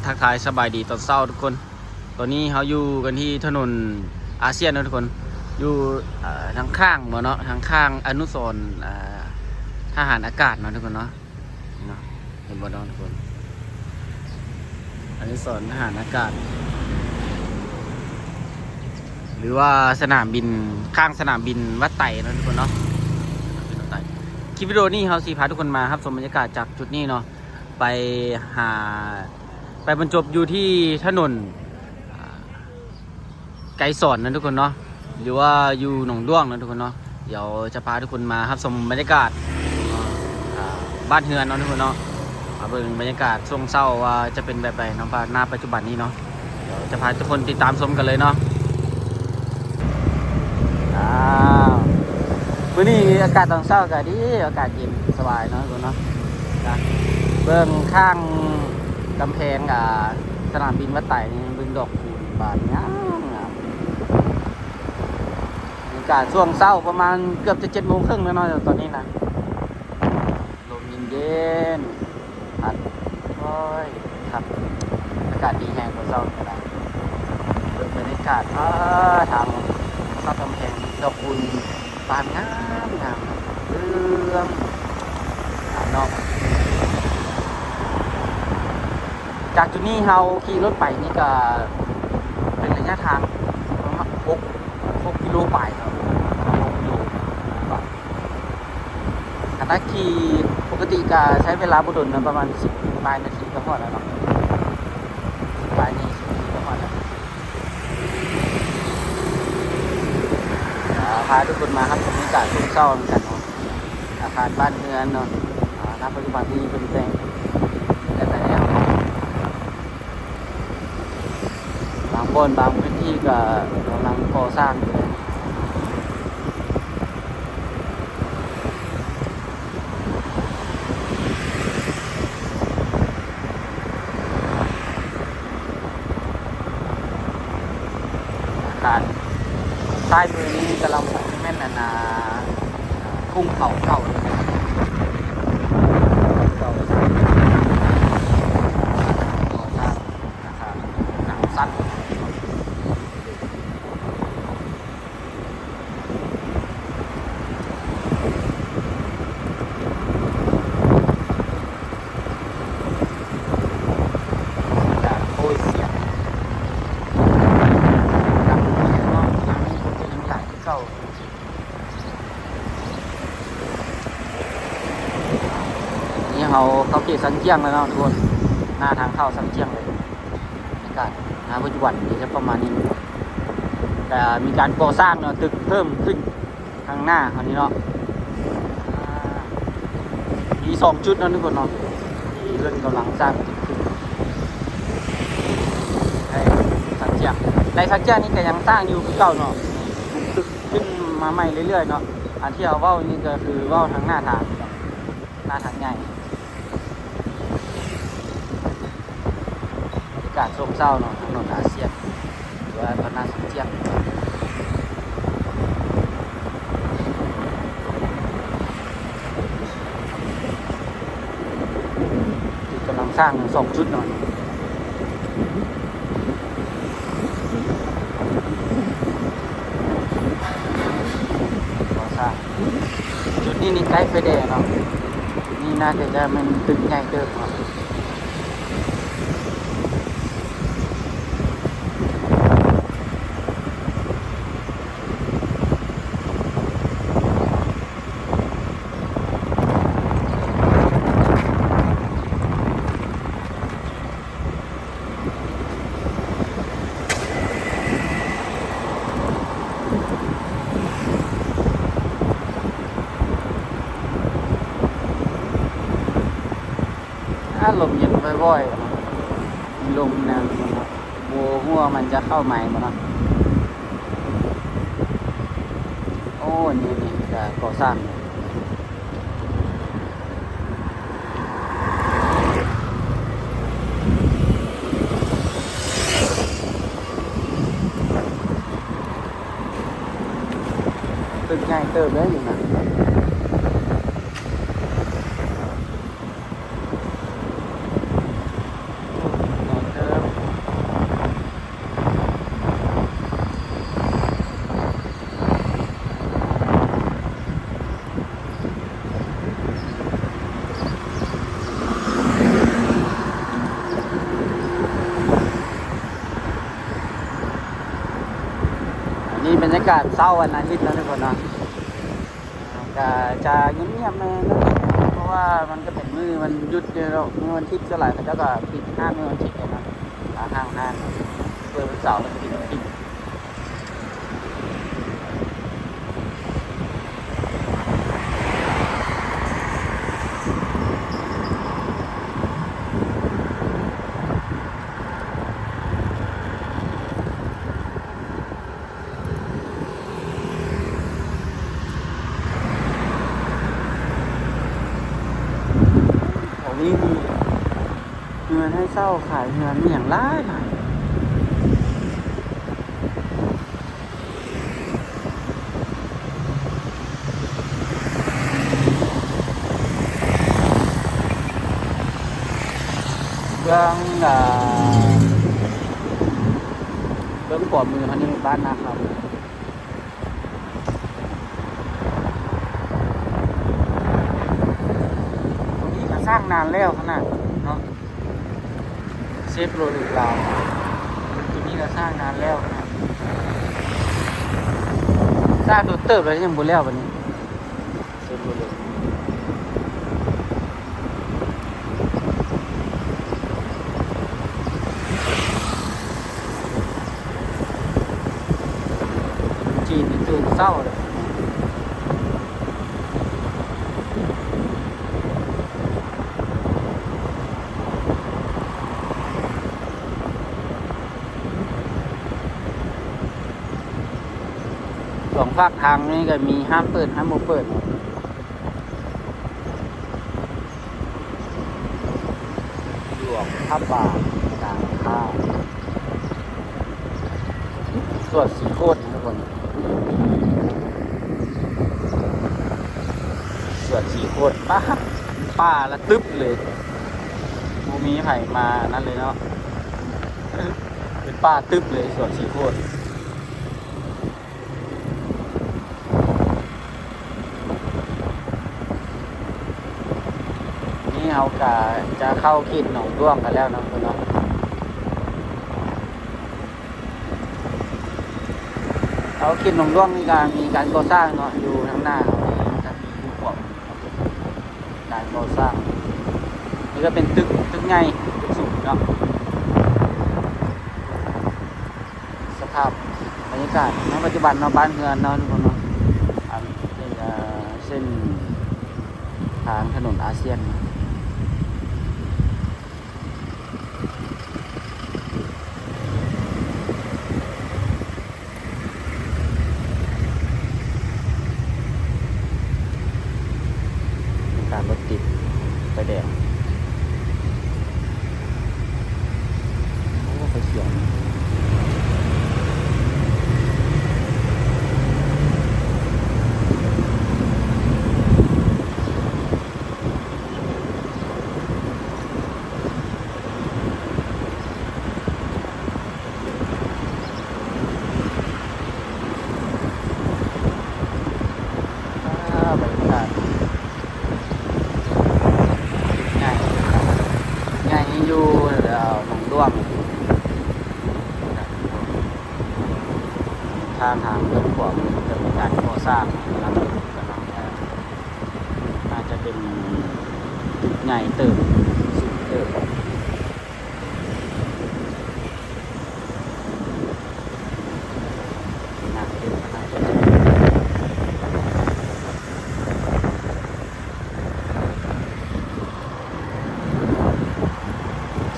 ทักทายสบายดีตอนเช้าทุกคนตอนนี้เขาอยู่กันที่ถนนอาเซียนนะทุกคนอยู่ทางข้างเนาะทางข้างอนุสรณ์ทหารอากาศเนาะทุกคนเนาะเห็นบ่เนาะทุกคนอนุสรณ์ทหารอากาศหรือว่าสนามบินข้างสนามบินวัดไต่นะทุกคนเนาะคลิปวิดีโอนี้เขาสีพาทุกคนมาครับชมบรรยากาศจากจุดนี้เนาะไปบรรจบอยู่ที่ถนนไกรสอนนะทุกคนเนาะหรือว่าอยู่หนองด้วงนะทุกคนเนาะเดี๋ยวจะพาทุกคนมาครับชมบรรยากาศบ้านเฮือนเนาะทุกคนเนาะมาเบิ่งบรรยากาศช่วงเช้าว่าจะเป็นแบบไหนเนาะณปัจจุบันนี้เนาะเดี๋ยวจะพาทุกคนติดตามชมกันเลยเนาะมื้อนี้อากาศตอนเช้าก็ดีอากาศเย็นสบายเนาะทุกคนเนาะเบื้องข้างกำแพงสนามบินวัดไต่นี่บึงดอกคูณบานงามอากาศช่วงเช้าประมาณเกือบจะ7:30แล้วเนาะตอนนี้นะลมเย็นๆพัดโอ้ยครับอากาศดีแห้งกว่าเช้าก็ได้เบื้องบรรยากาศทางข้างกำแพงดอกคูณบานงามเรื่องนอกจากจุดนี้เราขี่รถไปนี่ก็เป็นระยะทางประมาณ6 กิโลไปครับ6 กิโลถ้าขี่ปกติก็ใช้เวลาบุดนประมาณ10 ปลายนาทีก็พอแล้วเนาะ10 ปลายนี้10 นาทีก็พอแล้วพาทุกคนมาครับบรรยากาศช่วงเช้าเหมือนกันเนาะอาคารบ้านเรือนเนาะณ ปัจจุบันนี้เป็นแปลงแล้วบางคนบางพื้นที่ก็กำลังก่อสร้างอยู่อาคารใต้มือนี้กำลังแม่นทุ่งเขาเก่าเลยสั้นจากโคยเสียงดังเนาะทางนี้ก็จะยังใหญ่ที่เก่านี่เขาเขตสันเจียงแล้วเนาะทุกคนหน้าทางเข้าสันเจียงเลยอากาศปัจจุบันนี้จะประมาณนี้แต่มีการก่อสร้างเนาะตึกเพิ่มขึ้นข้างหน้าคราวนี้เนาะมี2 จุดเนาะทุกคนเนาะที่เริ่มกำลังสร้างตึกขึ้นในสันเจียงนี่ก็ยังสร้างอยู่คือเก่าเนาะตึกขึ้นมาใหม่เรื่อยๆเนาะอันที่เอาว่าวนี่ก็คือว่าวทางหน้าทางใหญ่บรรยากาศโศกเศร้าเนาะถนนอาเซียนหรือว่าถนนสันเจียงที่กำลังสร้าง2 จุดเนาะก่อสร้างจุดนี้ใกล้ไฟแดงเนาะนี่น่าจะมันตึกใหญ่เกินเนาะลมเย็นบ่อยๆมีลมนะโบหัวมันจะเข้าใหม่หมดนะโอ้นี่จะก่อสร้างตึกใหญ่เติบเลยอยู่นะ ากาศเศร้าวันอาทิตย์แล้วทุกคนเนาะก็จะเงียบๆเลยนะเพราะว่ามันก็เป็นมือมันหยุดเดียวมือวันอาทิตย์เท่าไหร่เขาเจ้าก็ปิดห้างมือวันอาทิตย์เลยนะห้างเปิดวันเสาร์แล้วก็ปิดวันอาทิตย์นี่มีเงินให้เศร้าขายเงินมีอย่างร้ายหลายเรื่องเรื่องปวดมือเขานี่บ้านนะครับตรงนี้ก็สร้างนานแล้วขนาดเนาะเซฟโรลูกเราตรงนี้ก็สร้างนานแล้วนะสร้างตัวเติบเลยยังบุแล้ววันนี้เซฟโรลูจีนตื่นเศร้าเลยสองภาคทางนี่ก็มีห้ามเปิดห้ามโมเปิดหลวงท่าป่ากลางข้าวส่วนสีโคตรทุกคนส่วนสีโคตรป้าละตึ๊บเลยมูมีไผ่มานั่นเลยเนาะเป็นป้าตึ๊บเลยส่วนสีโคตรนี่เอากะจะเข้าขีดหนองด้วงกันแล้วนะคุณเนาะเอาขีดหนองด้วงนี่การมีการก่อสร้างเนาะอยู่ข้างหน้าจะมีผู้ปกการก่อสร้างนี่ก็เป็นตึกใหญ่ตึกสูงเนาะสภาพบรรยากาศในปัจจุบันเนาะบ้านเรือนเนาะทุกคนเนาะเป็นเส้นทางถนนอาเซียนการรถติดไฟแดงโอ้ไฟเขียวบรรยากาศง่ายอยู่หนองด้วงทางเรื่องของเรื่องการก่อสร้างนะครับน่าจะเป็นตึกใหญ่ตึกสูงตึกน่าจะ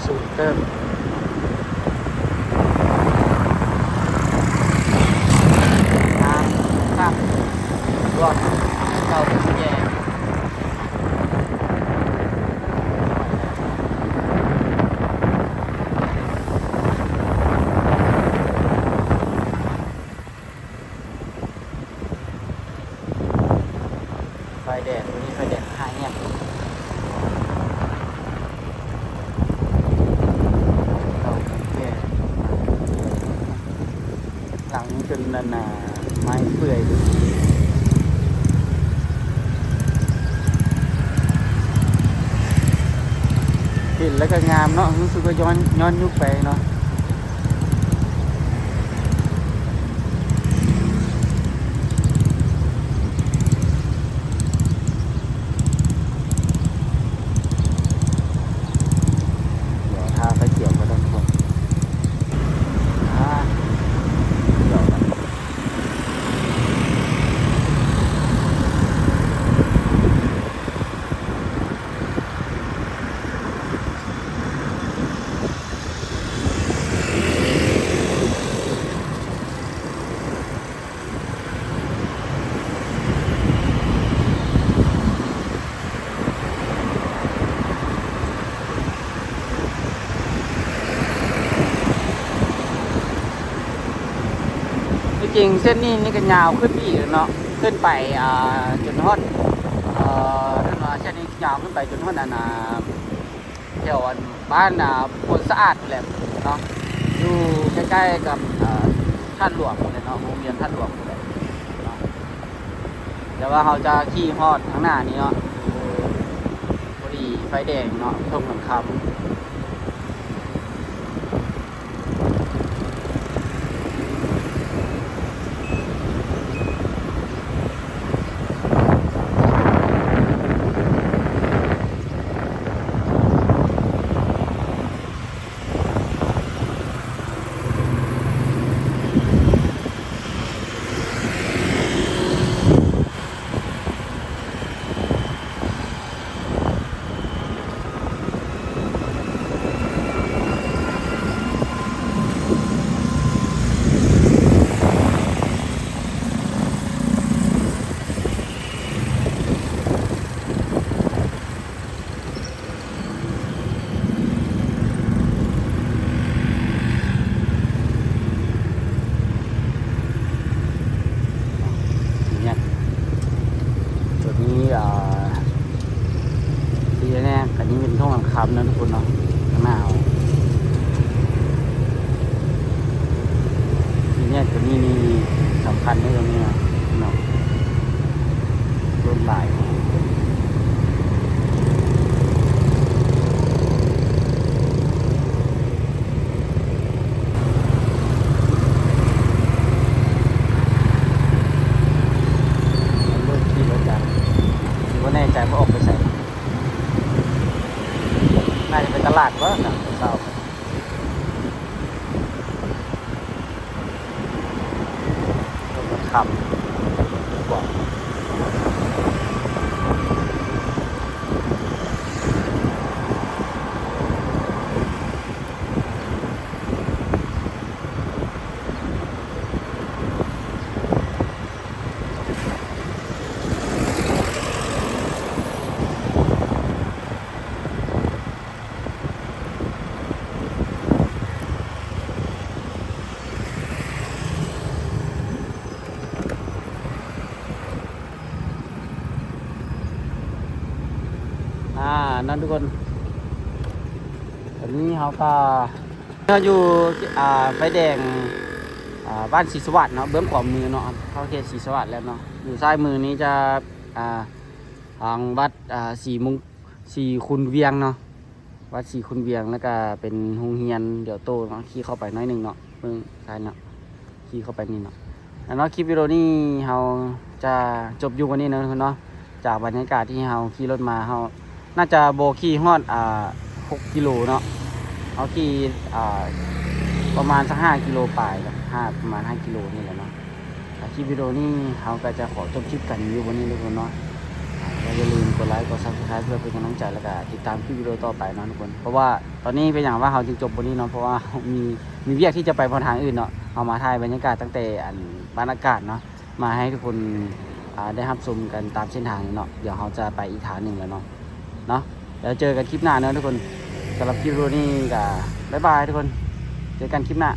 สูงตึกรอดเข้าไปแย่ไฟแดงตัวนี้ไฟแดงหายเนี่ยเข้าแย่หลังจนหนาไม้เปื่อยเห็นแล้วก็งามเนาะรู้สึกว่าย้อนยุคไปเนาะ ริงๆเส้นนี้นี่ก็ยาวขึ้นไปอีกเนาะขึ้นไปจนฮอดนั่นว่าเส้นนี้ยาวขึ้นไปจนฮอดแถวบ้านพลสะอาดแหละเนาะอยู่ใกล้ๆกับท่านหลวงเลยเนาะโรงเรียนท่านหลวงเลยเนาะแต่ว่าเขาจะขี่ฮอดข้างหน้านี้เนาะพอดีไฟแดงเนาะช่วงหลังคำเนี่ยจุดนี้ที่แน่ๆอันนี้เป็นช่องหลังคำนะทุกคนเนาะข้างหน้าเอาทีนี้ตัวนี้นี่สำคัญด้วยตรงนี้เนาะรถบ่ายรถขี่รถจักรว่าแน่ใจว่าออกไปใส่น่าจะไปตลาดวะนะเช้า คำกว่านั่นทุกคนตอนนี้เขาก็อยู่ไฟแดงบ้านศรีสวัสดิ์เนาะเบื้องขวามือเนาะเข้าเขตศรีสวัสดิ์แล้วเนาะอยู่ซ้ายมือนี้จะทางวัดสี่คุณเวียงเนาะวัดสี่คุณเวียงแล้วก็เป็นโรงเรียนเดี๋ยวโตเนาะขี่เข้าไปน้อยหนึ่งเนาะเบื้องซ้ายเนาะขี่เข้าไปนี่เนาะแล้วเนาะคลิปวิดีโอนี้เราจะจบอยู่วันนี้เนาะเนาะจากบรรยากาศที่เราขี่รถมาเราน่าจะโบขี่ฮอด6 กิโลเนาะเอาขี่ประมาณสัก5 กิโลปลายครับประมาณ5 กิโลนี่แหละเนาะคลิปวิดีโอนี้เราก็จะขอจบคลิปกันอยู่วันนี้ทุกคนเนาะอย่าลืมกดไลค์กดซับสไครป์เพื่อเป็นกำลังใจแล้วก็ติดตามคลิปวิดีโอต่อไปเนาะทุกคนเพราะว่าตอนนี้เป็นอย่างว่าเราจึงจบวันนี้เนาะเพราะว่ามีเวียกที่จะไปพอทางอื่นเนาะเอามาถ่ายบรรยากาศตั้งแต่บรรยากาศเนาะมาให้ทุกคนได้รับชมกันตามเส้นทางนี้เนาะเดี๋ยวเราจะไปอีกฐานหนึ่งแล้วเนาะแล้วเจอกันคลิปหน้าเนอะทุกคนสำหรับคลิปวิดีโอนี้ก็บ๊ายบายทุกคนเจอกันคลิปหน้า